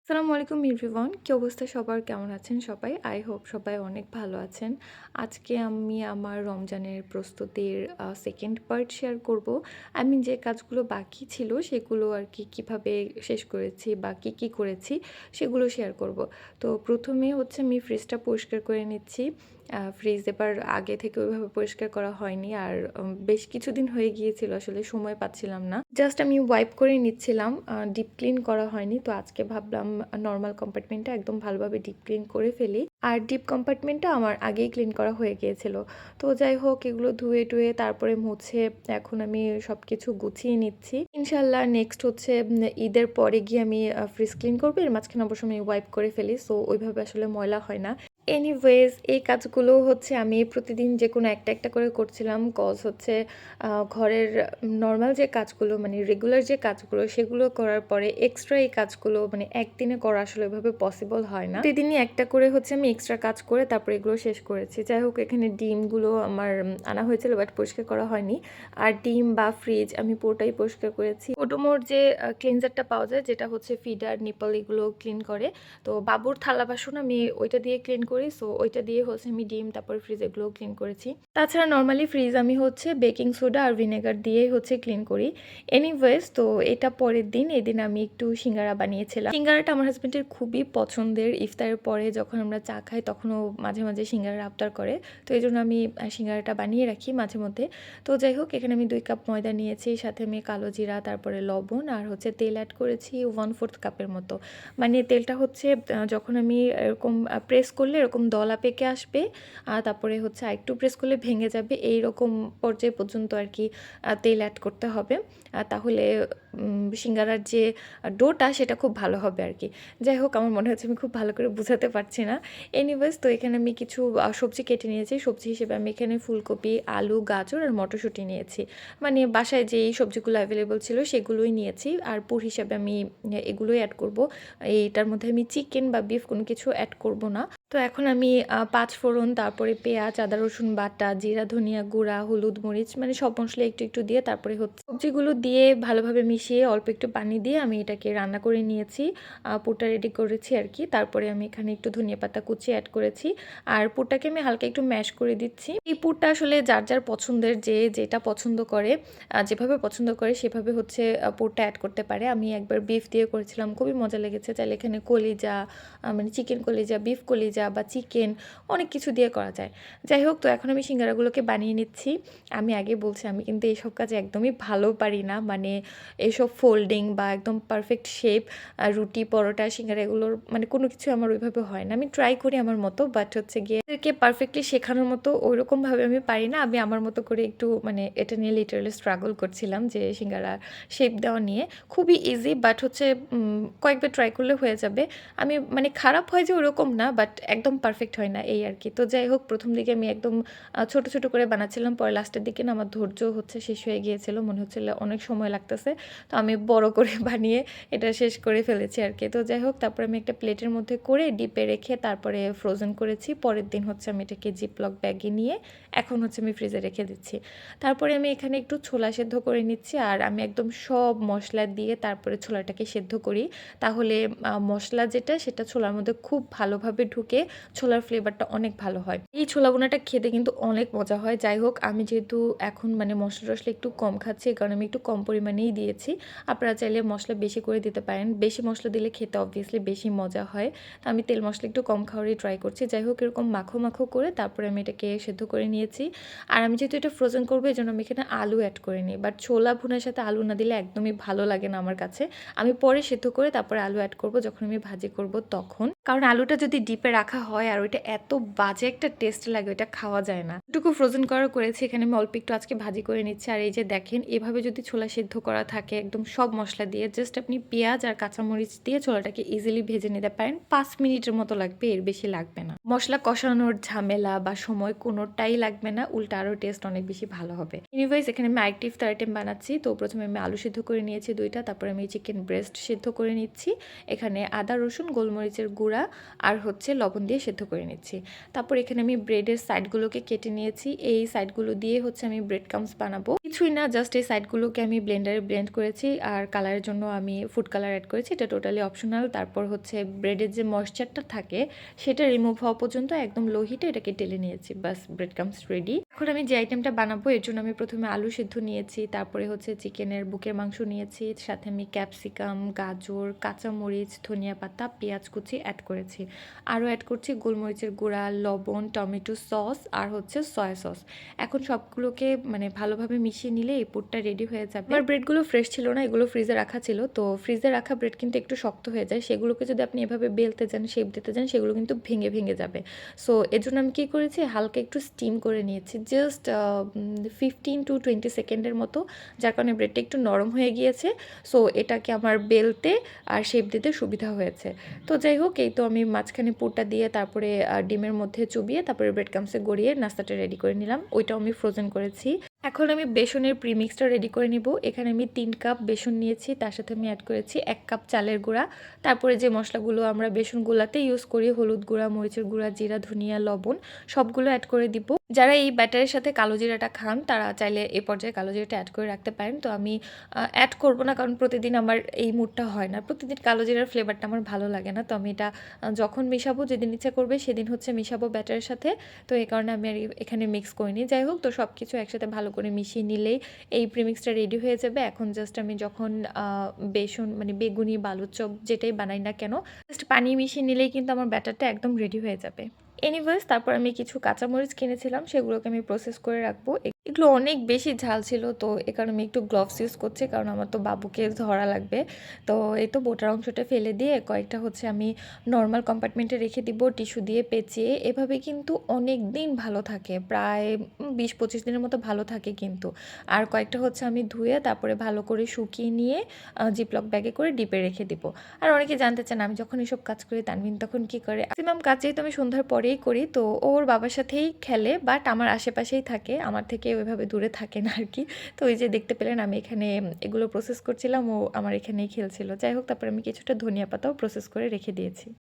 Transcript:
আসসালামু আলাইকুম এভরিওয়ান, কি অবস্থা সবার? কেমন আছেন সবাই? আই হোপ সবাই অনেক ভালো আছেন। আজকে আমি আমার রমজানের প্রস্তুতির সেকেন্ড পার্ট শেয়ার করব। আমি যে কাজগুলো বাকি ছিল সেগুলো আর কি কীভাবে শেষ করেছি বা কী করেছি সেগুলো শেয়ার করব। তো প্রথমে হচ্ছে আমি ফ্রিজটা পরিষ্কার করে নিচ্ছি। ফ্রিজ এবার আগে থেকে ওইভাবে পরিষ্কার করা হয়নি, আর বেশ কিছুদিন হয়ে গিয়েছিল, আসলে সময় পাচ্ছিলাম না। জাস্ট আমি ওয়াইপ করে নিচ্ছিলাম, ডিপ ক্লিন করা হয়নি। তো আজকে ভাবলাম নর্মাল কম্পার্টমেন্টটা একদম ভালোভাবে ডিপ ক্লিন করে ফেলি। আর ডিপ কম্পার্টমেন্টটা আমার আগেই ক্লিন করা হয়ে গিয়েছিল। তো যাই হোক, এগুলো ধুয়ে টুয়ে তারপরে মুছে এখন আমি সব কিছু গুছিয়ে নিচ্ছি। ইনশাল্লাহ নেক্সট হচ্ছে ঈদের পরে গিয়ে আমি ফ্রিজ ক্লিন করবো। এর মাঝখানে অবশ্য আমি ওয়াইপ করে ফেলি, সো ওইভাবে আসলে ময়লা হয় না। এনিওয়েজ, এই কাজগুলো হচ্ছে আমি প্রতিদিন যে কোনো একটা একটা করে করছিলাম, কজ হচ্ছে ঘরের নর্মাল যে কাজগুলো মানে রেগুলার যে কাজগুলো সেগুলো করার পরে এক্সট্রা এই কাজগুলো মানে একদিনে করা আসলে ওইভাবে পসিবল হয় না। প্রতিদিনই একটা করে হচ্ছে আমি এক্সট্রা কাজ করে তারপরে এগুলো শেষ করেছি। যাই হোক, এখানে ডিমগুলো আমার আনা হয়েছিল বাট পরিষ্কার করা হয়নি। আর ডিম বা ফ্রিজ আমি পুরোটাই পরিষ্কার করেছি। ওডোমোর যে ক্লিনজারটা পাওয়া যায়, যেটা হচ্ছে ফিডার নিপল এগুলো ক্লিন করে, তো বাবুর থালা বাসন আমি ওইটা দিয়ে ক্লিন করি। সো ওইটা দিয়ে হচ্ছে আমি ডিম তারপরে ফ্রিজ এগুলোও ক্লিন করেছি। তাছাড়া নর্মালি ফ্রিজ আমি হচ্ছে বেকিং সোডা আর ভিনেগার দিয়েই হচ্ছে ক্লিন করি। এনিওয়েজ, তো এটা পরের দিন, এদিন আমি একটু সিঙ্গারা বানিয়েছিলাম। সিঙ্গারাটা আমার হাজব্যান্ডের খুবই পছন্দের। ইফতারের পরে যখন আমরা চা খাই তখনও মাঝে মাঝে সিঙ্গারার আবদার করে, তো এই জন্য আমি সিঙ্গারাটা বানিয়ে রাখি মাঝে মধ্যে। তো যাই হোক, এখানে আমি 2 কাপ ময়দা নিয়েছি, সাথে আমি কালো জিরা, তারপরে লবণ আর হচ্ছে তেল অ্যাড করেছি 1/4 কাপের মতো। মানে তেলটা হচ্ছে যখন আমি এরকম প্রেস করলে এরকম দলা পেকে আসবে, তারপরে হচ্ছে আরেকটু প্রেস করলে ভেঙে যাবে, এইরকম পর্যায় পর্যন্ত আর কি তেল অ্যাড করতে হবে। তাহলে সিঙ্গারার যে ডোটা সেটা খুব ভালো হবে আর কি। যাই হোক, আমার মনে হচ্ছে আমি খুব ভালো করে বোঝাতে পারছি না। এনিওয়েজ, তো এখানে আমি কিছু সবজি কেটে নিয়েছি। সবজি হিসেবে আমি এখানে ফুলকপি, আলু, গাজর আর মটরশুঁটি নিয়েছি। মানে বাসায় যেই সবজিগুলো অ্যাভেলেবল ছিল সেগুলোই নিয়েছি। আর পুর হিসাবে আমি এগুলোই অ্যাড করব। এইটার মধ্যে আমি চিকেন বা বিফ কোনো কিছু অ্যাড করব না। তো এখন আমি 5 ফোড়ন, তারপরে পেঁয়াজ, আদা রসুন বাটা, জিরা ধনিয়া গুঁড়া, হলুদ মরিচ মানে সব মশলা একটু একটু দিয়ে তারপরে হচ্ছে সবজিগুলো দিয়ে ভালোভাবে মিশিয়ে অল্প একটু পানি দিয়ে আমি এটাকে রান্না করে নিয়েছি। পুরটা রেডি করেছি আর কি। তারপরে আমি এখানে একটু ধনিয়া পাতা কুচি অ্যাড করেছি। আর পুরটাকে আমি হালকা একটু ম্যাশ করে দিচ্ছি। এই পুরটা আসলে যার যার পছন্দের, যে যেটা পছন্দ করে, যেভাবে পছন্দ করে সেভাবে হচ্ছে পুরটা অ্যাড করতে পারে। আমি একবার বিফ দিয়ে করেছিলাম, খুবই মজা লেগেছে। চাইলে এখানে কলিজা মানে চিকেন কলিজা, বিফ কলিজা বা চিকেন অনেক কিছু দিয়ে করা যায়। যাই হোক, তো এখন আমি সিঙ্গারাগুলোকে বানিয়ে নিচ্ছি। আমি আগে বলছি আমি কিন্তু এইসব কাজে একদমই ভালো পারি না, মানে এইসব ফোল্ডিং বা একদম পারফেক্ট শেপ, রুটি পরোটা সিঙ্গারা এগুলোর মানে কোনো কিছু আমার ওইভাবে হয় না। আমি ট্রাই করি আমার মতো, বাট হচ্ছে গিয়ে এদেরকে পারফেক্টলি শেখানোর মতো ওইরকমভাবে আমি পারি না। আমি আমার মতো করে একটু মানে এটা নিয়ে লিটারালি স্ট্রাগল করছিলাম, যে সিঙ্গারা শেপ দেওয়া নিয়ে। খুবই ইজি, বাট হচ্ছে কয়েকবার ট্রাই করলে হয়ে যাবে। আমি মানে খারাপ হয় যে ওরকম না, বাট একদম পারফেক্ট হয় না এই আর কি। তো যাই হোক, প্রথম দিকে আমি একদম ছোট ছোট করে বানাচ্ছিলাম, পরে লাস্টের দিকে না আমার ধৈর্য হচ্ছে শেষ হয়ে গিয়েছিল, মনে হচ্ছিল অনেক সময় লাগতেছে। তো আমি বড় করে বানিয়ে এটা শেষ করে ফেলেছি আর কি। তো যাই হোক, তারপরে আমি একটা প্লেটের মধ্যে করে ডিপে রেখে তারপরে ফ্রোজেন করেছি। পরের দিন হচ্ছে আমি এটাকে জিপলক ব্যাগে নিয়ে এখন হচ্ছে আমি ফ্রিজে রেখে দিচ্ছি। তারপরে আমি এখানে একটু ছোলা সেদ্ধ করে নিচ্ছি, আর আমি একদম সব মশলা দিয়ে তারপরে ছোলাটাকে সেদ্ধ করি। তাহলে মশলা যেটা সেটা ছোলার মধ্যে খুব ভালোভাবে ঢুকে ছোলার ফ্লেভারটা অনেক ভালো হয়। এই ছোলা বোনাটা খেতে কিন্তু অনেক মজা হয়। যাই হোক, আমি যেহেতু এখন মানে মশলা টশলা একটু কম খাচ্ছি, এই কারণে আমি একটু কম পরিমাণেই দিয়েছি। আপনারা চাইলে মশলা বেশি করে দিতে পারেন। বেশি মশলা দিলে খেতে অবভিয়াসলি বেশি মজা হয়। তো আমি তেল মশলা একটু কম খাওয়ারই ট্রাই করছি। যাই হোক, এরকম মাখো মাখো করে তারপরে আমি এটাকে সেদ্ধ করে নিয়েছি। আর আমি যেহেতু এটা ফ্রোজেন করবো এই জন্য আমি এখানে আলু অ্যাড করে নিই, বাট ছোলা ভুনার সাথে আলু না দিলে একদমই ভালো লাগে না আমার কাছে। আমি পরে সেদ্ধ করে তারপরে আলু অ্যাড করব যখন আমি ভাজি করব তখন, কারণ আলুটা যদি ডিপে রাখা হয় আর ওইটা এত বাজে একটা টেস্ট লাগে, ওইটা খাওয়া যায় না। এটুকু ফ্রোজেন করা করেছি, এখানে আমি অল্প একটু আজকে ভাজি করে নিচ্ছি। আর এই যে দেখেন, এভাবে যদি ছোলা সেদ্ধ করা থাকে একদম সব মশলা দিয়ে, জাস্ট আপনি পেঁয়াজ আর কাঁচামরিচ দিয়ে ছোলাটাকে ইজিলি ভেজে নিতে পারেন। 5 মিনিটের মতো লাগবে, এর বেশি লাগবে না। মসলা কষানোর ঝামেলা বা সময় কোনোটাই লাগবে না। উল্টা আরও টেস্ট অনেক বেশি ভালো হবে। এনিওয়েজ এখানে আমি আরেকটি ইফতার আইটেম বানাচ্ছি। তো প্রথমে আমি আলু সিদ্ধ করে নিয়েছি ২ টা। তারপরে আমি চিকেন ব্রেস্ট সিদ্ধ করে নিচ্ছি। এখানে আদা, রসুন, গোলমরিচের গুঁড়া আর হচ্ছে লবণ দিয়ে সিদ্ধ করে নিচ্ছি। তারপর এখানে আমি ব্রেডের সাইডগুলোকে কেটে নিয়েছি। এই সাইডগুলো দিয়ে হচ্ছে আমি ব্রেড ক্রাম্বস বানাবো। কিছুই না, জাস্ট এই সাইডগুলোকে আমি ব্লেন্ডারে ব্লেন্ড করেছি। আর কালারের জন্য আমি ফুড কালার অ্যাড করেছি। এটা টোটালি অপশনাল। তারপর হচ্ছে ব্রেডের যে ময়েশ্চারটা থাকে সেটা রিমুভ হওয়া পর্যন্ত একদম লো হিটে এটাকে টেলে নিয়েছি। বাস, ব্রেড ক্রাম্বস রেডি। এখন আমি যে আইটেমটা বানাবো এর জন্য আমি প্রথমে আলু সিদ্ধ নিয়েছি, তারপরে হচ্ছে চিকেনের বুকের মাংস নিয়েছি, সাথে আমি ক্যাপসিকাম, গাজর, কাঁচামরিচ, ধনিয়া পাতা, পেঁয়াজ কুচি অ্যাড করেছি। আরও অ্যাড করছি গোলমরিচের গুঁড়া, লবণ, টমেটো সস আর হচ্ছে সয়া সস। এখন সবগুলোকে মানে ভালোভাবে মিশিয়ে নিলে এই পুরটা রেডি হয়ে যাবে। আমার ব্রেডগুলো ফ্রেশ ছিল না, এগুলো ফ্রিজে রাখা ছিল। তো ফ্রিজে রাখা ব্রেড কিন্তু একটু শক্ত হয়ে যায়। সেগুলোকে যদি আপনি এভাবে বেলতে যান, শেপ দিতে যান, সেগুলো কিন্তু ভেঙে ভেঙে যাবে। সো এর জন্য আমি কী করেছি, হালকা একটু স্টিম করে নিয়েছি, জাস্ট 15 to 20 সেকেন্ডের মতো, যার কারণে ব্রেডটা একটু নরম হয়ে গিয়েছে। সো এটাকে আমার বেলতে আর শেপ দিতে সুবিধা হয়েছে। তো যাই হোক, এই তো আমি মাঝখানে পুরটা দিয়ে তারপরে ডিমের মধ্যে চুবিয়ে তারপরে ব্রেড ক্রাম্বসে গড়িয়ে নাস্তাটা রেডি করে নিলাম। ওইটাও আমি ফ্রোজেন করেছি। এখন আমি বেসনের প্রিমিক্সটা রেডি করে নিব। এখানে আমি 3 কাপ বেসন নিয়েছি, তার সাথে আমি অ্যাড করেছি 1 কাপ চালের গুঁড়া। তারপরে যে মশলাগুলো আমরা বেসন গুলাতে ইউজ করি, হলুদ গুঁড়া, মরিচের গুঁড়া, জিরা, ধনিয়া, লবণ, সবগুলো অ্যাড করে দিব। যারা এই ব্যাটারের সাথে কালো জিরাটা খান তারা চাইলে এ পর্যায়ে কালো জিরাটা অ্যাড করে রাখতে পারেন। তো আমি অ্যাড করব না, কারণ প্রতিদিন আমার এই মুডটা হয় না। প্রতিদিন কালো জিরার ফ্লেভারটা আমার ভালো লাগে না। তো আমি এটা যখন মিশাবো, যেদিন ইচ্ছা করবে সেদিন হচ্ছে মিশাবো ব্যাটারের সাথে। তো এই কারণে আমি আর এখানে মিক্স করিনি। যাই হোক, তো সব কিছু একসাথে ভালো করে মিশিয়ে নিলেই এই প্রিমিক্সটা রেডি হয়ে যাবে। এখন জাস্ট আমি যখন বেসন মানে বেগুনি, বালুর চপ যেটাই বানাই না কেন, জাস্ট পানি মিশিয়ে নিলেই কিন্তু আমার ব্যাটারটা একদম রেডি হয়ে যাবে। এনিওয়েজ, তারপর আমি কিছু কাঁচামরিচ কিনেছিলাম, সেগুলোকে আমি প্রসেস করে রাখবো। এগুলো অনেক বেশি ঝাল ছিল, তো এ কারণে আমি একটু গ্লোভস ইউজ করছি, কারণ আমার তো বাবুকে ধরা লাগবে। তো এই তো বোটার অংশটা ফেলে দিয়ে কয়েকটা হচ্ছে আমি নর্মাল কম্পার্টমেন্টে রেখে দিব টিস্যু দিয়ে পেঁচিয়ে। এভাবে কিন্তু অনেক দিন ভালো থাকে, প্রায় 20-25 দিনের মতো ভালো থাকে কিন্তু। আর কয়েকটা হচ্ছে আমি ধুয়ে তারপরে ভালো করে শুকিয়ে নিয়ে জিপলক ব্যাগে করে ডিপে রেখে দিব। আর অনেকে জানতে চান আমি যখন এসব কাজ করি তানভিন তখন কী করে। ম্যাক্সিমাম কাজ যেহেতু আমি সন্ধ্যার পরেই করি, তো ওর বাবার সাথেই খেলে, বাট আমার আশেপাশেই থাকে, আমার থেকে ওইভাবে দূরে থাকে না আর কি। তো ওই যে দেখতে পেলেন আমি এখানে এগুলো প্রসেস করছিলাম, ও আমার এখানেই খেলছিল। যাই হোক, তারপরে আমি কিছুটা ধনিয়া পাতাও প্রসেস করে রেখে দিয়েছি।